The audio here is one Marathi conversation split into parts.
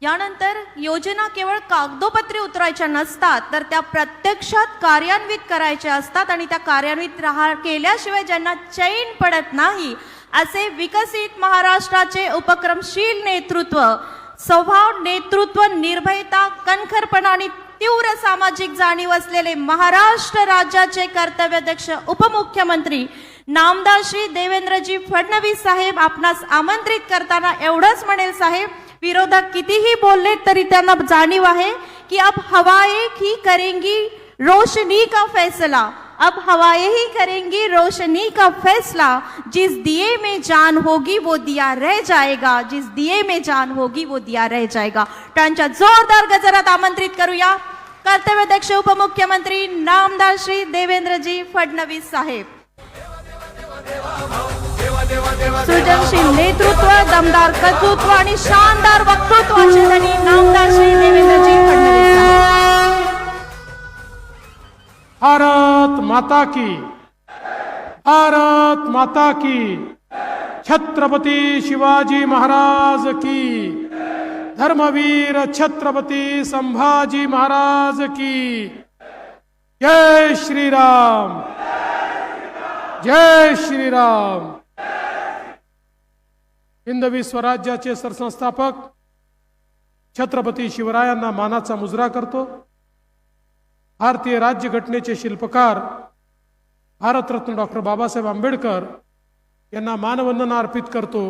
यानंतर योजना केवळ कागदोपत्री उतरायच्या नसतात तर त्या प्रत्यक्षात कार्यान्वित करायच्या असतात आणि त्या कार्यान्वित केल्याशिवाय ज्यांना चैन पडत नाही असे विकसित महाराष्ट्राचे उपक्रमशील नेतृत्व, स्वभाव, नेतृत्व, निर्भयता, कणखरपणा आणि तीव्र सामाजिक जाणीव असलेले महाराष्ट्र राज्याचे कर्तव्याध्यक्ष उपमुख्यमंत्री नामदार श्री देवेंद्रजी फडणवीस साहेब आपणास आमंत्रित करताना एवढंच म्हणेल साहेब, विरोधक कितीही बोलले तरी त्यांना जाणीव आहे की अब हवाएं ही करेंगी रोशनी का फैसला, अब हवाएं ही करेंगी रोशनी का फैसला, जिस दिए में जान होगी वो दिया रह जाएगा, जिस दिए में जान होगी वो दिया रह जाएगा। त्यांच्या जोरदार गजरात आमंत्रित करूया कर्तव्याध्यक्ष उपमुख्यमंत्री नामदार श्री देवेंद्रजी फडणवीस साहेब। सृजनशील नेतृत्व, दमदार कर्तृत्व आणि शानदार वक्तृत्वाचे धनी नामदार श्री देवेंद्रजी फडणवीस साहेब। भारत माता की, भारत माता की, छत्रपती शिवाजी महाराज की, धर्मवीर छत्रपती संभाजी महाराज की, जय श्री राम, जय श्री राम। हिंदवी स्वराज्याचे सरसंस्थापक छत्रपती शिवरायांना मानाचा मुजरा करतो। भारतीय राज्यघटनेचे शिल्पकार भारतरत्न डॉक्टर बाबासाहेब आंबेडकर यांना मानवंदना अर्पित करतो।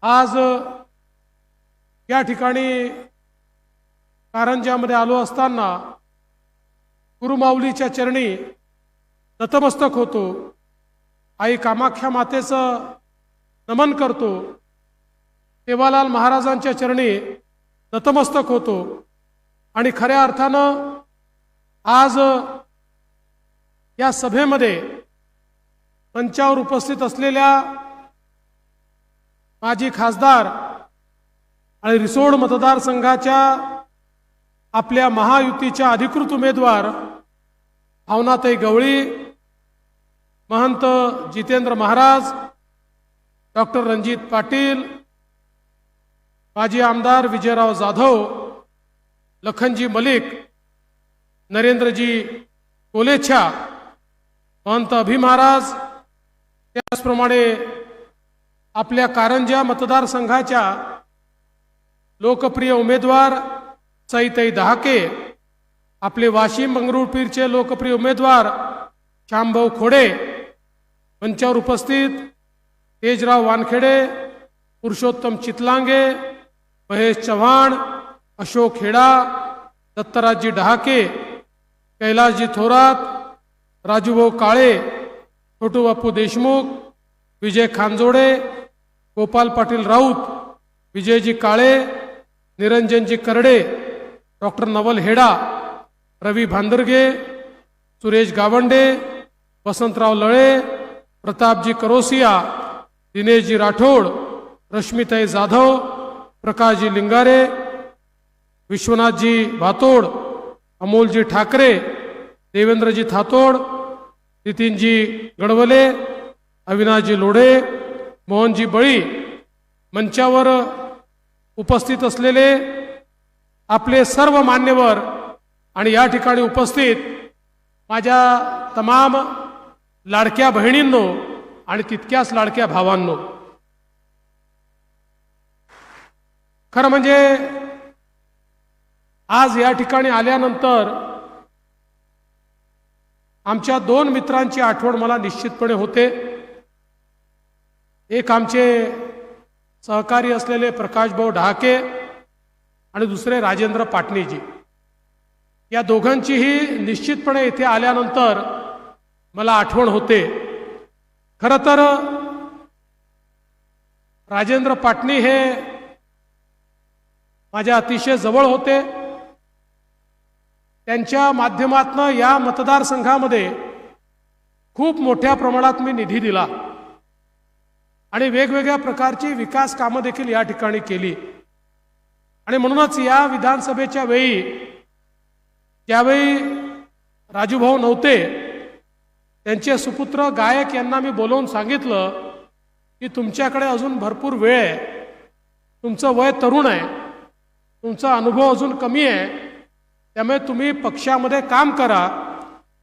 आज या ठिकाणी कारंजामध्ये आलो असताना गुरुमाऊलीच्या चरणी नतमस्तक होतो। आई कामाख्या मातेचं नमन करतो। सेवालाल महाराजांच्या चरणी नतमस्तक होतो आणि खऱ्या अर्थानं आज या सभेमध्ये मंचावर उपस्थित असलेल्या माजी खासदार आणि रिसोड मतदारसंघाच्या आपल्या महायुतीच्या अधिकृत उमेदवार भावनाताई गवळी, महंत जितेंद्र महाराज, डॉक्टर रणजित पाटील, माजी आमदार विजयराव जाधव, लखनजी मलिक, नरेंद्रजी कोलेछा, महंत अभि महाराज, त्याचप्रमाणे आपल्या कारंजा मतदारसंघाच्या लोकप्रिय उमेदवार सईताई दहाके, आपले वाशिम मंगरुळपीरचे लोकप्रिय उमेदवार श्यामभाऊ खोडे, मंचावर उपस्थित तेजराव वानखेडे, पुरुषोत्तम चितलांगे, महेश चव्हाण, अशोक हेडा, दत्तराजजी डहाके, कैलासजी थोरात, राजूभाऊ काळे, छोटू बापू देशमुख, विजय खानजोडे, गोपाल पाटील राऊत, विजयजी काळे, निरंजनजी करडे, डॉक्टर नवल हेडा, रवी भांदरगे, सुरेश गावंडे, वसंतराव लळे, प्रतापजी करोसिया, दिनेशजी राठोड, रश्मिताई जाधव, प्रकाशजी लिंगारे, विश्वनाथजी भातोड, अमोलजी ठाकरे, देवेंद्रजी थातोड, नितीनजी गडवले, अविनाशजी लोढे, मोहनजी बळी, मंचावर उपस्थित असलेले आपले सर्व मान्यवर आणि या ठिकाणी उपस्थित माझ्या तमाम लाडक्या बहिणींनो आणि तितक्याच लाडक्या भावांनो, खरं म्हणजे आज या ठिकाणी आल्यानंतर आमच्या दोन मित्रांची आठवण मला निश्चितपणे होते। एक आमचे सहकारी असलेले प्रकाशभाऊ डहाके आणि दुसरे राजेंद्र पाटणीजी। या दोघांचीही निश्चितपणे इथे आल्यानंतर मला आठवण होते। खरं तर राजेंद्र पाटणी हे माझ्या अतिशय जवळ होते। त्यांच्या माध्यमातून या मतदारसंघामध्ये खूप मोठ्या प्रमाणात मी निधी दिला आणि वेगवेगळ्या प्रकारची विकास कामं देखील या ठिकाणी केली। आणि म्हणूनच या विधानसभेच्या वेळी ज्यावेळी राजूभाऊ नव्हते, त्यांचे सुपुत्र गायक यांना मी बोलवून सांगितलं की तुमच्याकडे अजून भरपूर वेळ आहे, तुमचं वय तरुण आहे तुमचा अनुभव अजून कमी आहे, त्यामुळे तुम्ही पक्षामध्ये काम करा.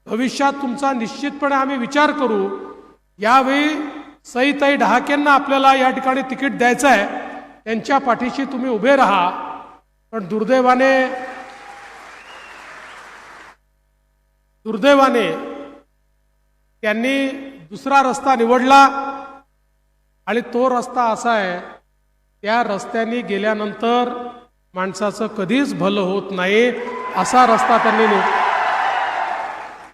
भविष्यात तुमचा निश्चितपणे आम्ही विचार करू. यावेळी सईताई डहाकेंना आपल्याला या ठिकाणी तिकीट द्यायचं आहे, त्यांच्या पाठीशी तुम्ही उभे राहा. पण दुर्दैवाने त्यांनी दुसरा रस्ता निवडला आणि तो रस्ता असा आहे, त्या रस्त्याने गेल्यानंतर माणसाचं कधीच भलं होत नाही असा रस्ता त्यांनी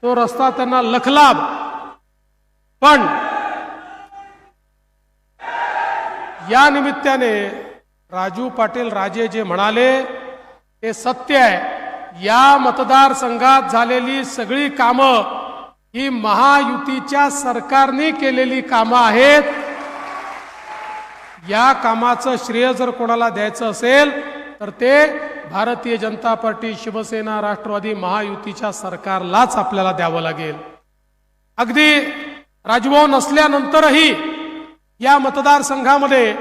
तो रस्ता त्यांना लखलाभ. पण या निमित्ताने राजू पाटील राजे जे म्हणाले ते सत्य आहे. या मतदारसंघात झालेली सगळी कामं ही महायुतीच्या सरकारने केलेली कामं आहेत. या कामाचं श्रेय जर कोणाला द्यायचं असेल तर ते भारतीय जनता पार्टी, शिवसेना, राष्ट्रवादी महायुतीच्या सरकारलाच आपल्याला द्यावं लागेल. अगदी राजभाऊ नसल्यानंतरही या मतदारसंघामध्ये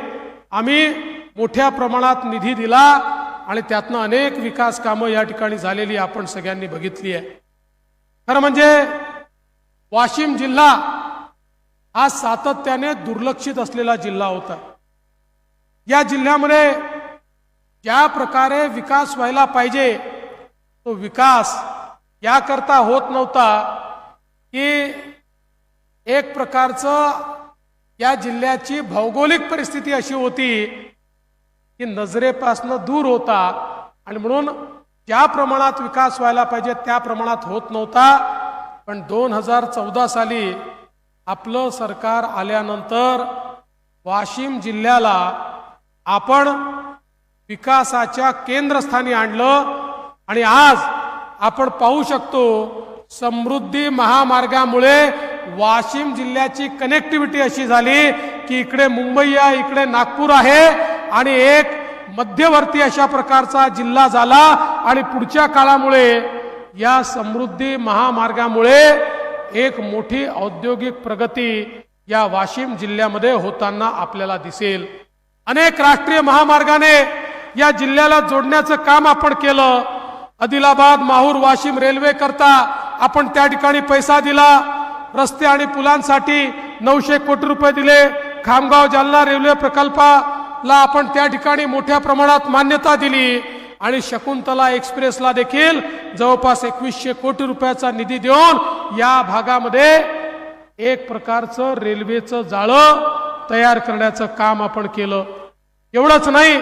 आम्ही मोठ्या प्रमाणात निधी दिला आणि त्यातनं अनेक विकास कामं या ठिकाणी झालेली आपण सगळ्यांनी बघितली आहे. खरं म्हणजे वाशिम जिल्हा हा सातत्याने दुर्लक्षित असलेला जिल्हा होता. या जिल्ह्यामध्ये ज्या प्रकारे विकास व्हायला पाहिजे तो विकास याकरता होत नव्हता की एक प्रकारचं या जिल्ह्याची भौगोलिक परिस्थिती अशी होती की नजरेपासनं दूर होता आणि म्हणून ज्या प्रमाणात विकास व्हायला पाहिजे त्या प्रमाणात होत नव्हता. पण 2014 साली आपलं सरकार आल्यानंतर वाशिम जिल्ह्याला आपण विकासाच्या केंद्रस्थानी आणलं आणि आज आपण पाहू शकतो समृद्धी महामार्गामुळे वाशिम जिल्ह्याची कनेक्टिव्हिटी अशी झाली की इकडे मुंबई आहे, इकडे नागपूर आहे आणि एक मध्यवर्ती अशा प्रकारचा जिल्हा झाला. आणि पुढच्या काळामुळे या समृद्धी महामार्गामुळे एक मोठी औद्योगिक प्रगती या वाशिम जिल्ह्यामध्ये होताना आपल्याला दिसेल. अनेक राष्ट्रीय महामार्गाने या जिल्ह्याला जोडण्याचं काम आपण केलं. आदिलाबाद, माहूर, वाशिम रेल्वे करता आपण त्या ठिकाणी पैसा दिला. रस्ते आणि पुलांसाठी 900 कोटी रुपये दिले. खामगाव जालना रेल्वे प्रकल्पाला आपण त्या ठिकाणी मोठ्या प्रमाणात मान्यता दिली आणि शकुंतला एक्सप्रेसला देखील जवळपास 2100 कोटी रुपयाचा निधी देऊन या भागामध्ये एक प्रकारचं रेल्वेचं जाळं तयार करण्याचं काम आपण केलं. एवढंच नाही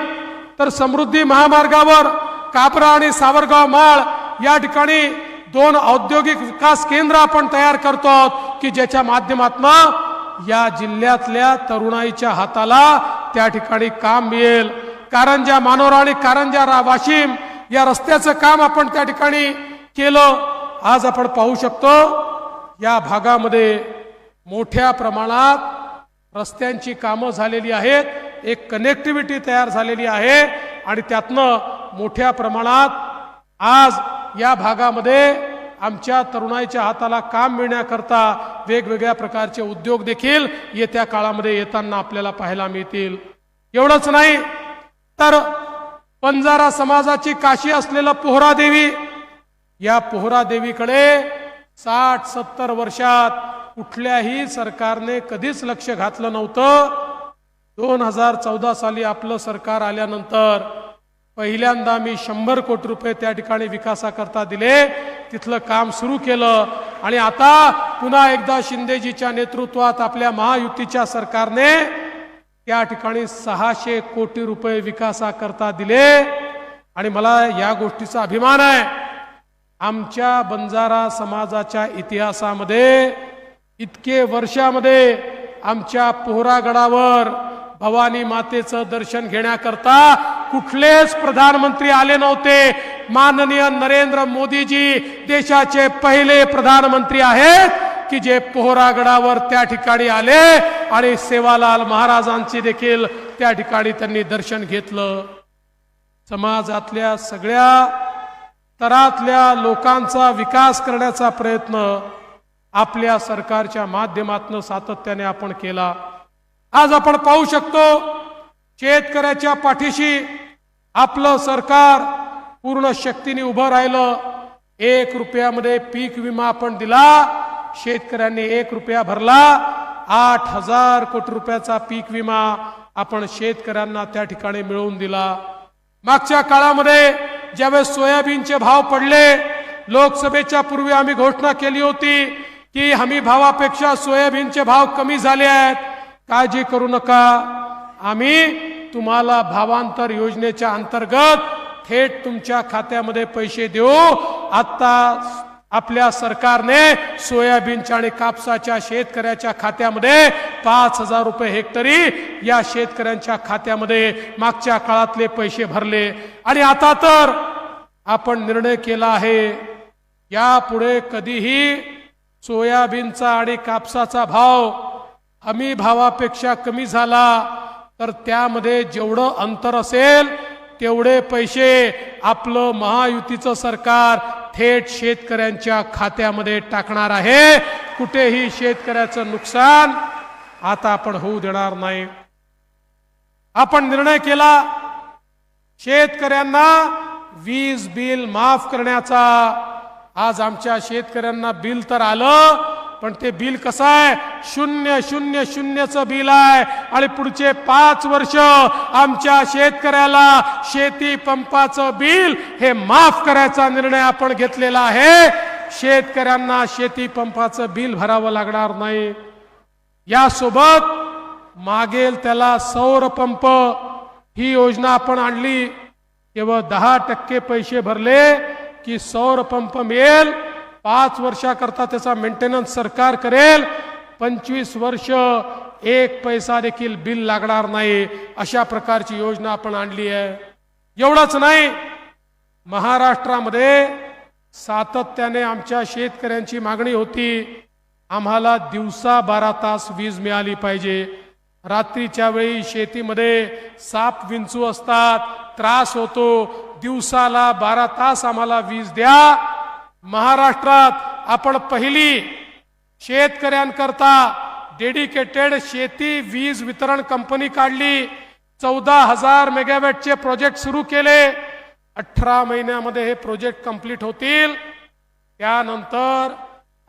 तर समृद्धी महामार्गावर काबरा आणि सावरगाव माळ या ठिकाणी 2 औद्योगिक विकास केंद्र आपण तयार करतो की ज्याच्या माध्यमातून या जिल्ह्यातल्या तरुणाईच्या हाताला त्या ठिकाणी काम मिळेल. कारंजा मानोरा आणि कारंजा वाशिम या रस्त्याचं काम आपण त्या ठिकाणी केलं. आज आपण पाहू शकतो या भागामध्ये मोठ्या प्रमाणात रस्त्यांची कामं झालेली आहेत. एक कनेक्टिव्हिटी तयार झालेली आहे आणि त्यातनं मोठ्या प्रमाणात आज या भागामध्ये आमच्या तरुणाईच्या हाताला काम मिळण्याकरता वेगवेगळ्या प्रकारचे उद्योग देखील येत्या काळामध्ये येताना आपल्याला पाहायला मिळतील. एवढंच नाही तर बंजारा समाजाची काशी असलेलं पोहरादेवी, या पोहरादेवीकडे 60-70 वर्षात कुठल्याही सरकारने कधीच लक्ष घातलं नव्हतं. 2014 साली आपलं सरकार आल्यानंतर पहिल्यांदा मी 100 कोटी रुपये त्या ठिकाणी विकासाकरता दिले. तिथलं काम सुरू केलं आणि आता पुन्हा एकदा शिंदेजीच्या नेतृत्वात आपल्या महायुतीच्या सरकारने त्या ठिकाणी 600 कोटी रुपये विकासाकरता दिले. आणि मला या गोष्टीचा अभिमान आहे. आमच्या बंजारा समाजाच्या इतिहासामध्ये इतके वर्षामध्ये आमच्या पोहरागडावर भवानी मातेचं दर्शन घेण्याकरता कुठलेच प्रधानमंत्री आले नव्हते. माननीय नरेंद्र मोदीजी देशाचे पहिले प्रधानमंत्री आहेत की जे पोहरागडावर त्या ठिकाणी आले आणि सेवालाल महाराजांची देखील त्या ठिकाणी त्यांनी दर्शन घेतलं. समाजातल्या सगळ्या स्तरातल्या लोकांचा विकास करण्याचा प्रयत्न आपल्या सरकारच्या माध्यमातून सातत्याने आपण केला. आज आपण पाहू शकतो शेतकऱ्याच्या पाठीशी आपलं सरकार पूर्ण शक्तीने उभं राहिलं. 1 रुपयामध्ये पीक विमा आपण दिला. शेतकऱ्यांनी 1 रुपया भरला. 8,000 कोटी रुपयाचा पीक विमा आपण शेतकऱ्यांना त्या ठिकाणी मिळवून दिला. मागच्या काळामध्ये ज्यावेळेस सोयाबीनचे भाव पडले, लोकसभेच्या पूर्वी आम्ही घोषणा केली होती की हमी भावापेक्षा सोयाबीनचे भाव कमी झाले आहेत, काळजी करू नका, आम्ही तुम्हाला भावांतर योजनेच्या अंतर्गत थेट तुमच्या खात्यामध्ये पैसे देऊ. आता आपल्या सरकारने सोयाबीनच्या आणि कापसाच्या शेतकऱ्याच्या खात्यामध्ये 5,000 रुपये हेक्टरी या शेतकऱ्यांच्या खात्यामध्ये मागच्या काळातले पैसे भरले. आणि आता तर आपण निर्णय केला आहे, यापुढे कधीही सोयाबीनचा आणि कापसाचा भाव हमी भावापेक्षा कमी झाला तर त्यामध्ये जेवढं अंतर असेल तेवढे पैसे आपलं महायुतीचं सरकार थेट शेतकऱ्यांच्या खात्यामध्ये टाकणार आहे. कुठेही शेतकऱ्याचं नुकसान आता आपण होऊ देणार नाही. आपण निर्णय केला शेतकऱ्यांना वीज बिल माफ करण्याचा. आज आमच्या शेतकऱ्यांना बिल तर आलं, पण ते बिल कसं आहे, 000चं बिल आहे. आणि पुढचे 5 वर्ष आमच्या शेतकऱ्याला शेती पंपाचं बिल हे माफ करायचा निर्णय आपण घेतलेला आहे. शेतकऱ्यांना शेती पंपाचं बिल भरावं लागणार नाही. यासोबत मागेल त्याला सौर पंप ही योजना आपण आणली. केवळ 10% पैसे भरले की सौर पंप मिळेल. 5 वर्षाकरता त्याचा मेंटेनन्स सरकार करेल. 25 वर्ष 1 पैसा देखील बिल लागणार नाही. अशा प्रकारची योजना आपण आणली आहे. एवढंच नाही, महाराष्ट्रामध्ये सातत्याने आमच्या शेतकऱ्यांची मागणी होती, आम्हाला दिवसा 12 तास वीज मिळाली पाहिजे. रात्रीच्या वेळी शेतीमध्ये साप विंचू असतात, त्रास होतो, दिवसाला 12 तास आम्हाला वीज द्या. महाराष्ट्रात आपण पहिली शेतकऱ्यांकरता डेडिकेटेड शेती वीज वितरण कंपनी काढली. 14,000 मेगावॅटचे प्रोजेक्ट सुरू केले. 18 महिन्यामध्ये हे प्रोजेक्ट कंप्लीट होतील. त्यानंतर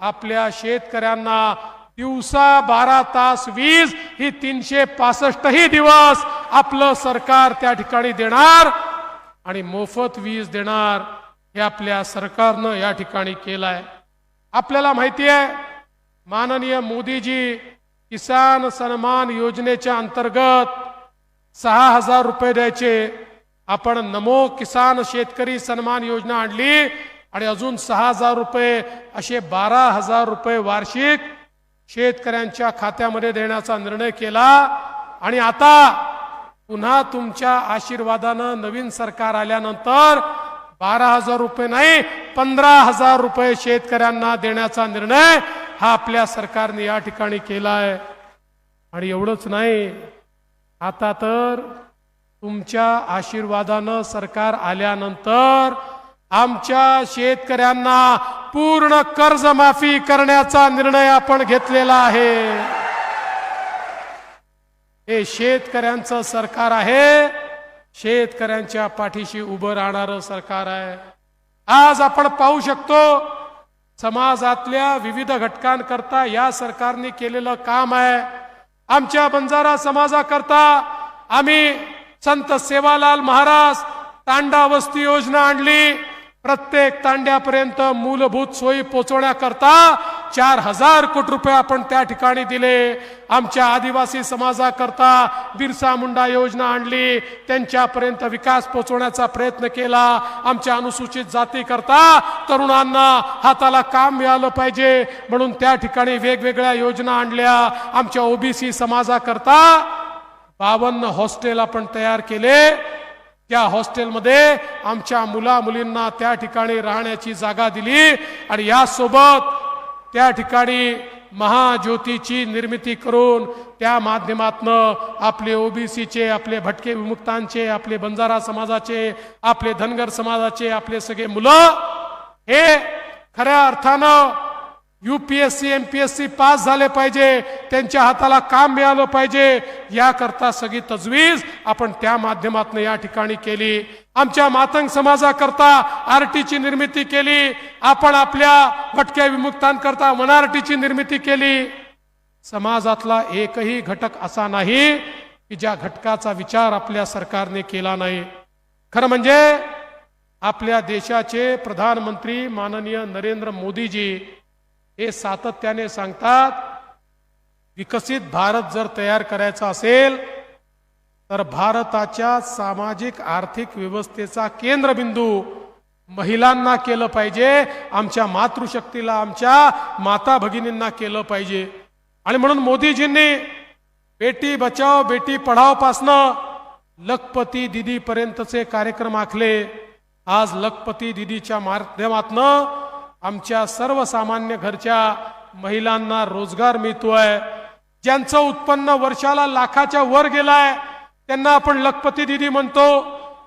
आपल्या शेतकऱ्यांना दिवसा 12 तास वीज ही 365 दिवस आपलं सरकार त्या ठिकाणी देणार आणि मोफत वीज देणार. हे आपल्या सरकारनं या ठिकाणी केलंय. आपल्याला माहिती आहे, माननीय मोदीजी किसान सन्मान योजनेच्या अंतर्गत 6,000 रुपये द्यायचे. आपण नमो किसान शेतकरी सन्मान योजना आणली आणि अजून 6,000 रुपये असे 12,000 रुपये वार्षिक शेतकऱ्यांच्या खात्यामध्ये देण्याचा निर्णय केला. आणि आता पुन्हा तुमच्या आशीर्वादानं नवीन सरकार आल्यानंतर 12,000 रुपये नाही, 15,000 रुपये शेतकऱ्यांना देण्याचा निर्णय हा आपल्या सरकारने या ठिकाणी केला आहे. आणि एवढंच नाही, आता तर तुमच्या आशीर्वादानं सरकार आल्यानंतर आमच्या शेतकऱ्यांना पूर्ण कर्जमाफी करण्याचा निर्णय आपण घेतलेला आहे. हे शेतकऱ्यांचं सरकार आहे, शेतकऱ्यांच्या पाठीशी उभं राहणारं सरकार आहे. आज आपण पाहू शकतो समाजातल्या विविध घटकांकरता या सरकारने केलेलं काम आहे. आमच्या बंजारा समाजाकरता आम्ही संत सेवालाल महाराज तांडा वस्ती योजना आणली. प्रत्येक तांड्यापर्यंत मूलभूत सोयी पोहोचवण्याकरता 4,000 कोटी रुपये आपण त्या ठिकाणी दिले. आमच्या आदिवासी समाजाकरता बिरसा मुंडा योजना आणली, त्यांच्यापर्यंत विकास पोहोचवण्याचा प्रयत्न केला. आमच्या अनुसूचित जातीकरता तरुणांना हाताला काम मिळालं पाहिजे म्हणून त्या ठिकाणी वेगवेगळ्या योजना आणल्या. आमच्या ओबीसी समाजाकरता 52 हॉस्टेल आपण तयार केले. त्या हॉस्टेलमध्ये आमच्या मुलींना त्या ठिकाणी राहण्याची जागा दिली. आणि यासोबत त्या ठिकाणी महाज्योतीची निर्मिती करून त्या माध्यमातून आपले ओबीसीचे, आपले भटके विमुक्तांचे, आपले बंजारा समाजाचे, आपले धनगर समाजाचे आपले सगळे मुलं हे खऱ्या अर्थानं UPSC MPSC पास झाले पाहिजे, त्यांच्या हाताला काम मिळालं पाहिजे, याकरता सगळी तजवीज आपण त्या माध्यमातून या ठिकाणी केली. आमच्या मातंग समाजाकरता आरटीची निर्मिती केली. आपण आपल्या भटक्या विमुक्तांकरता मनआरटीची निर्मिती केली. समाजातला एकही घटक असा नाही की ज्या घटकाचा विचार आपल्या सरकारने केला नाही. खरं म्हणजे आपल्या देशाचे प्रधानमंत्री माननीय नरेंद्र मोदीजी हे सातत्याने सांगतात, विकसित भारत जर तयार करायचा असेल तर भारताच्या सामाजिक आर्थिक व्यवस्थेचा केंद्रबिंदू महिलांना केलं पाहिजे, आमच्या मातृशक्तीला, आमच्या माता भगिनींना केलं पाहिजे. आणि म्हणून मोदीजींनी बेटी बचाओ बेटी पढाओ पासनं लखपती दीदी पर्यंतचे कार्यक्रम आखले. आज लखपती दीदीच्या माध्यमातनं आमच्या सर्वसामान्य घरच्या महिलांना रोजगार मिळतोय. ज्यांचं उत्पन्न वर्षाला लाखाच्या वर गेलाय त्यांना आपण लखपती दीदी म्हणतो.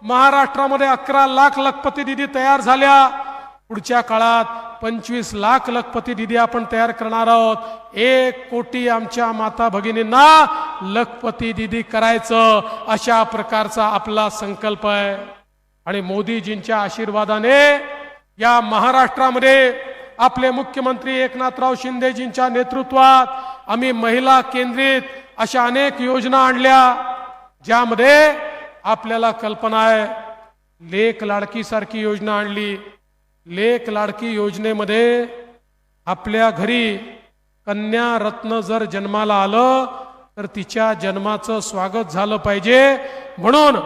महाराष्ट्रामध्ये 11 लाख लखपती दीदी तयार झाल्या. पुढच्या काळात 25 लाख लखपती दीदी आपण तयार करणार आहोत. 1 कोटी आमच्या माता भगिनींना लखपती दीदी करायचं, अशा प्रकारचा आपला संकल्प आहे. आणि मोदीजींच्या आशीर्वादाने या महाराष्ट्रामध्ये आपले मुख्यमंत्री एकनाथराव शिंदेजींच्या नेतृत्वात आम्ही महिला केंद्रित अशा अनेक योजना आणल्या, ज्यामध्ये आपल्याला कल्पना आहे. लेक लाडकी सारखी योजना आणली. लेक लाडकी योजनेमध्ये आपल्या घरी कन्या रत्न जर जन्माला आलं तर तिच्या जन्माचं स्वागत झालं पाहिजे. म्हणून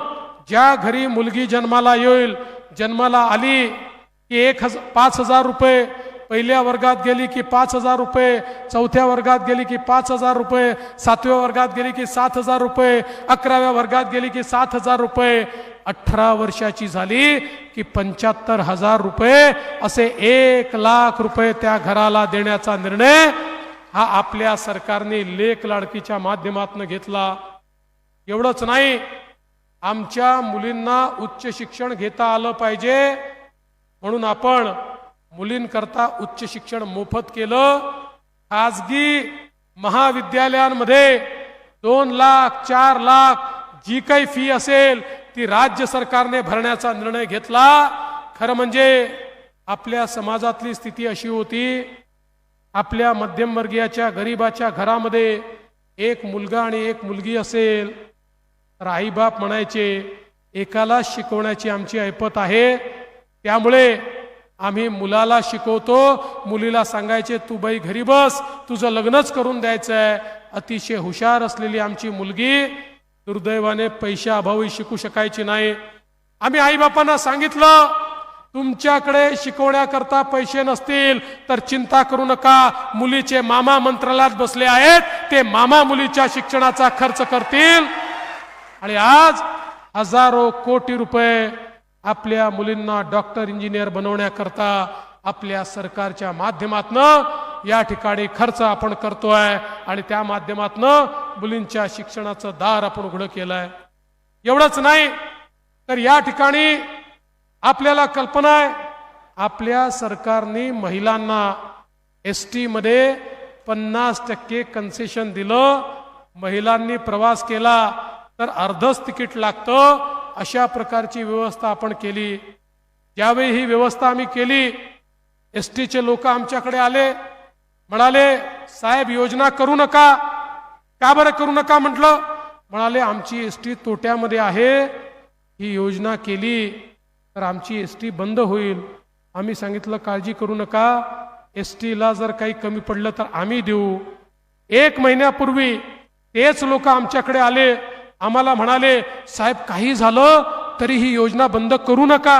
ज्या घरी मुलगी जन्माला येईल, जन्माला आली की 5,000 रुपये, पहिल्या वर्गात गेली की 5,000 रुपये, चौथ्या वर्गात गेली की 5,000 रुपये, 7व्या वर्गात गेली की 7,000 रुपये, 11व्या वर्गात गेली की 7,000 रुपये, 18 वर्षाची झाली की 75,000 रुपये, असे 1 लाख रुपये त्या घराला देण्याचा निर्णय हा आपल्या सरकारने लेक लाडकीच्या माध्यमातून घेतला. एवढंच नाही, आमच्या मुलींना उच्च शिक्षण घेता आलं पाहिजे म्हणून आपण मुलींकरता उच्च शिक्षण मोफत केलं. खाजगी महाविद्यालयांमध्ये 2 लाख 4 लाख जी काही फी असेल ती राज्य सरकारने भरण्याचा निर्णय घेतला. खरं म्हणजे आपल्या समाजातली स्थिती अशी होती, आपल्या मध्यमवर्गीयाच्या गरिबाच्या घरामध्ये एक मुलगा आणि एक मुलगी असेल तर आईबाप म्हणायचे एकाला शिकवण्याची आमची ऐपत आहे, त्यामुळे आम्ही मुलाला शिकवतो, मुलीला सांगायचे तू बाई घरी बस, तुझं लग्नच करून द्यायचंय. अतिशय हुशार असलेली आमची मुलगी दुर्दैवाने पैशाअभावी शिकू शकायची नाही. आम्ही आईबापांना सांगितलं, तुमच्याकडे शिकवण्याकरता पैसे नसतील तर चिंता करू नका, मुलीचे मामा मंत्रालयात बसले आहेत, ते मामा मुलीच्या शिक्षणाचा खर्च करतील. आणि आज हजारो कोटी रुपये आपल्या मुलींना डॉक्टर इंजिनियर बनवण्याकरता आपल्या सरकारच्या माध्यमातून या ठिकाणी खर्च आपण करतोय आणि त्या माध्यमातून मुलींच्या शिक्षणाचं दार आपण उघडं केलंय. एवढंच नाही तर या ठिकाणी आपल्याला कल्पना आहे, आपल्या सरकारने महिलांना ST मध्ये 50% कन्सेशन दिलं. महिलांनी प्रवास केला तर अर्धच तिकीट लागतं, अशा प्रकारची व्यवस्था आपण केली. ज्यावेळी ही व्यवस्था आम्ही केली, STचे लोक आमच्याकडे आले, म्हणाले साहेब योजना करू नका. का बरं करू नका म्हटलं? म्हणाले आमची ST तोट्यामध्ये आहे, ही योजना केली तर आमची ST बंद होईल. आम्ही सांगितलं काळजी करू नका, STला जर काही कमी पडलं तर आम्ही देऊ. 1 महिन्यापूर्वी तेच लोक आमच्याकडे आले, आम्हाला म्हणाले साहेब काही झालं तरी ही योजना बंद करू नका.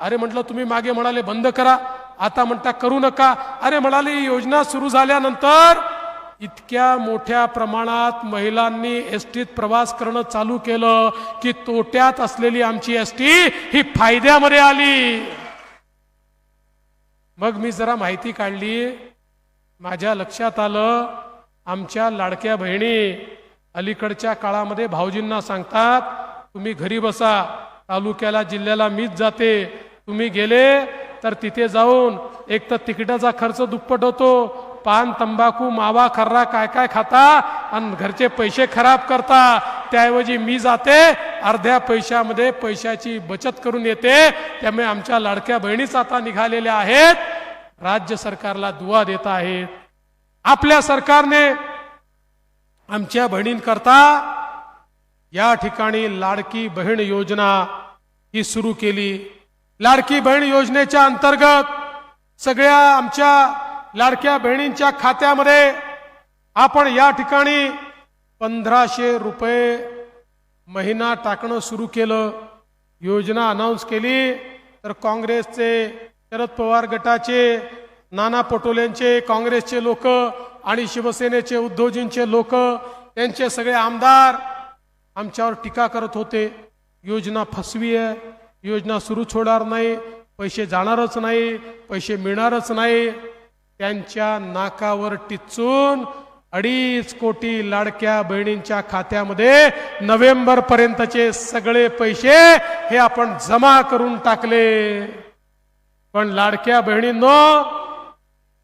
अरे म्हटलं तुम्ही मागे म्हणाले बंद करा, आता म्हणता करू नका. अरे म्हणाले ही योजना सुरू झाल्यानंतर इतक्या मोठ्या प्रमाणात महिलांनी STत प्रवास करणं चालू केलं की तोट्यात असलेली आमची ST ही फायद्यामध्ये आली. मग मी जरा माहिती काढली, माझ्या लक्षात आलं आमच्या लाडक्या बहिणी अलीकडच्या काळामध्ये भाऊजींना सांगतात तुम्ही घरी बसा, तालुक्याला जिल्ह्याला मीच जाते, तुम्ही गेले तर तिथे जाऊन एक तर तिकिटाचा खर्च दुप्पट होतो, पान तंबाखू मावा खर्रा काय काय खाता आणि घरचे पैसे खराब करता, त्याऐवजी मी जाते अर्ध्या पैशामध्ये पैशाची बचत करून येते। त्यामुळे आमच्या लाडक्या बहिणीच आता निघालेल्या आहेत, राज्य सरकारला दुवा देत आहेत। आपल्या सरकारने आमच्या बहिणींकरता या ठिकाणी लाडकी बहीण योजना ही सुरू केली। लाडकी बहीण योजनेच्या अंतर्गत सगळ्या आमच्या लाडक्या बहिणींच्या खात्यामध्ये आपण या ठिकाणी 1500 रुपये महिना टाकणं सुरू केलं। योजना अनाउन्स केली तर काँग्रेसचे, शरद पवार गटाचे, नाना पटोलेंचे, काँग्रेसचे लोक आणि शिवसेनेचे उद्धवजींचे लोक, त्यांचे सगळे आमदार आमच्यावर टीका करत होते। योजना फसवी आहे, योजना सुरू छोडणार नाही, पैसे जाणारच नाही, पैसे मिळणारच नाही। त्यांच्या नाकावर टिचून 2.5 कोटी लाडक्या बहिणींच्या खात्यामध्ये नोव्हेंबर पर्यंतचे सगळे पैसे हे आपण जमा करून टाकले। पण लाडक्या बहिणींनो,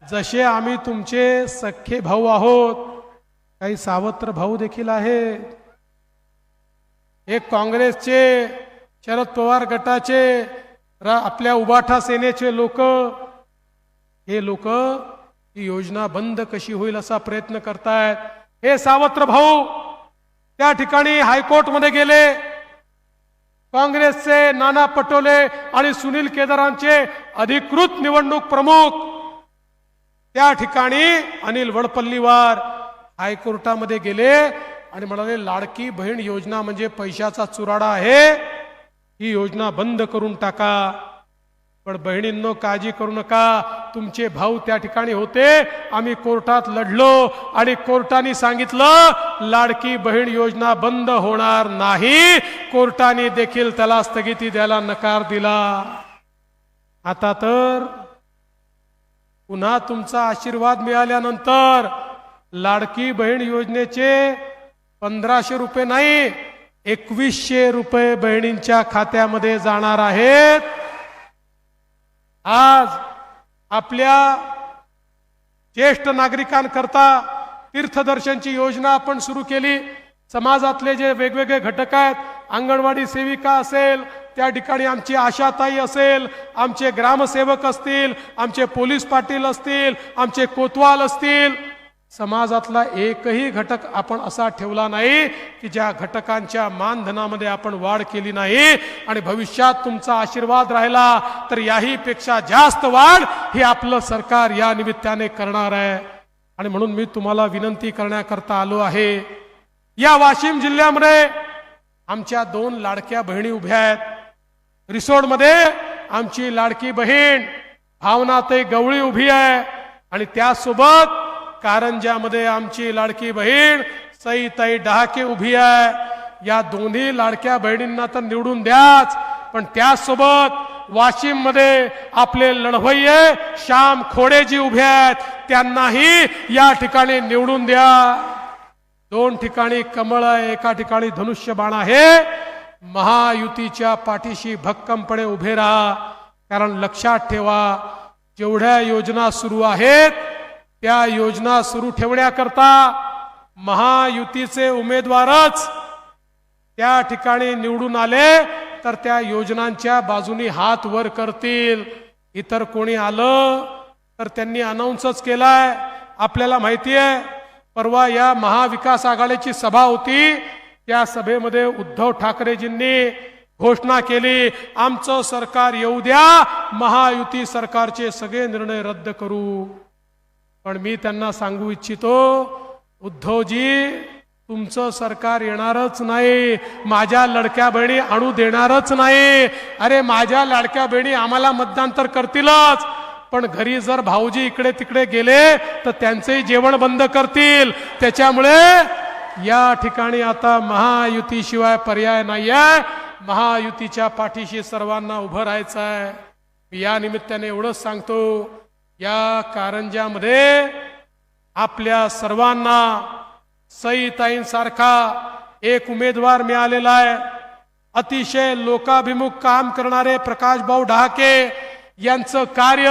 जसे आम्ही तुमचे सख्खे भाऊ आहोत, काही सावत्र भाऊ देखील आहेत। एक काँग्रेसचे, शरद पवार गटाचे, आपल्या उबाठा सेनेचे लोक, हे लोक ही योजना बंद कशी होईल असा प्रयत्न करतायत। हे सावत्र भाऊ त्या ठिकाणी हायकोर्टमध्ये गेले। काँग्रेसचे नाना पटोले आणि सुनील केदारांचे अधिकृत निवडणूक प्रमुख त्या ठिकाणी अनिल वडपल्लीवार हायकोर्टामध्ये गेले आणि म्हणाले लाडकी बहीण योजना म्हणजे पैशाचा चुराडा आहे, ही योजना बंद करून टाका। पण बहिणींनो, काळजी करू नका, तुमचे भाऊ त्या ठिकाणी होते, आम्ही कोर्टात लढलो आणि कोर्टाने सांगितलं लाडकी बहीण योजना बंद होणार नाही। कोर्टाने देखील त्याला स्थगिती द्यायला नकार दिला। आता तर पुन्हा तुमचा आशीर्वाद मिळाल्यानंतर लाडकी बहीण योजनेचे 1500 रुपये नाही, 2100 रुपये बहिणींच्या खात्यामध्ये जाणार आहेत। आज आपल्या ज्येष्ठ नागरिकांकरता तीर्थदर्शनची योजना आपण सुरू केली। समाजातले जे वेगवेगळे घटक आहेत, अंगणवाडी सेविका असेल, त्या ठिकाणी आमची आशाताई असेल, आमचे ग्रामसेवक असतील, आमचे पोलीस पाटील असतील, आमचे कोतवाल असतील, समाजातला एकही घटक आपण असा ठेवला नाही की ज्या घटकांच्या मानधनामध्ये आपण वाढ केली नाही। आणि भविष्यात तुमचा आशीर्वाद राहिला तर याही पेक्षा जास्त वाढ ही आपलं सरकार या निमित्ताने करणार आहे। आणि म्हणून मी तुम्हाला विनंती करण्याकरता आलो आहे। या वाशिम जिल्ह्यामध्ये आमच्या 2 लाडक्या बहिणी उभ्या आहेत। रिसोडमध्ये आमची लाडकी बहीण भावनाताई गवळी उभी आहे आणि त्यासोबत कारंजामध्ये आमची लाडकी बहीण सईताई डहाके उभी आहे। या दोन्ही लाडक्या बहिणींना तर निवडून द्याच, पण त्यासोबत वाशिम मध्ये आपले लढवय्ये श्याम खोडेजी उभे आहेत, त्यांनाही या ठिकाणी निवडून द्या। 2 ठिकाणी कमळ आहे, एका ठिकाणी धनुष्यबाण आहे। महायुतीच्या पाठीशी भक्कमपणे उभे राहा, कारण लक्षात ठेवा जेवढ्या योजना सुरू आहेत त्या योजना सुरू ठेवण्याकरता महायुतीचे उमेदवारच त्या ठिकाणी निवडून आले तर त्या योजनांच्या बाजूनी हात वर करतील। इतर कोणी आलं तर त्यांनी अनाउन्सच केलाय। आपल्याला माहिती आहे, परवा या महाविकास आघाडीची सभा होती, त्या सभेमध्ये उद्धव ठाकरेजींनी घोषणा केली, आमचं सरकार येऊ द्या, महायुती सरकारचे सगळे निर्णय रद्द करू। पण मी त्यांना सांगू इच्छितो, उद्धवजी तुमचं सरकार येणारच नाही, माझ्या लाडक्या बहिणी आणू देणारच नाही। अरे माझ्या लाडक्या बहिणी आम्हाला मतदान तर करतीलच, पण घरी जर भाऊजी इकडे तिकडे गेले तर त्यांचेही जेवण बंद करतील। त्याच्यामुळे या ठिकाणी आता महायुतीशिवाय पर्याय नाहीये, महायुतीच्या पाठीशी सर्वांना उभं राहायचं आहे। मी या निमित्ताने एवढंच सांगतो, या कारंजामध्ये आपल्या सर्वांना सईताईंसारखा एक उमेदवार मिळालेला आहे। अतिशय लोकाभिमुख काम करणारे प्रकाश भाऊ डहाके यांचं कार्य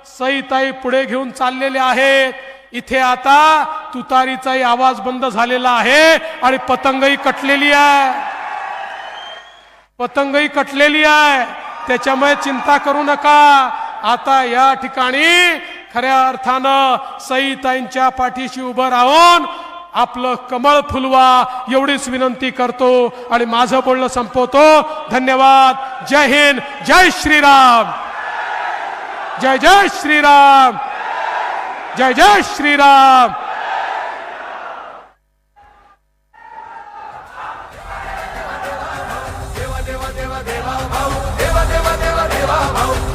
सईताई पुढे घेऊन चाललेले आहेत। इथे आता तुतारीचाही आवाज बंद झालेला आहे आणि पतंगही कटलेली आहे. पतंगही कटलेली आहे. त्याच्यामुळे चिंता करू नका. आता या ठिकाणी खऱ्या अर्थानं सईताईंच्या पाठीशी उभं राहून आपलं कमळ फुलवा एवढीच विनंती करतो आणि माझं बोलणं संपवतो. धन्यवाद. जय हिंद. जय श्रीराम. जय जय श्रीराम. जय जय श्रीराम. देवा देवा देवा देवा भाऊ, देवा देवा देवा देवा भाऊ.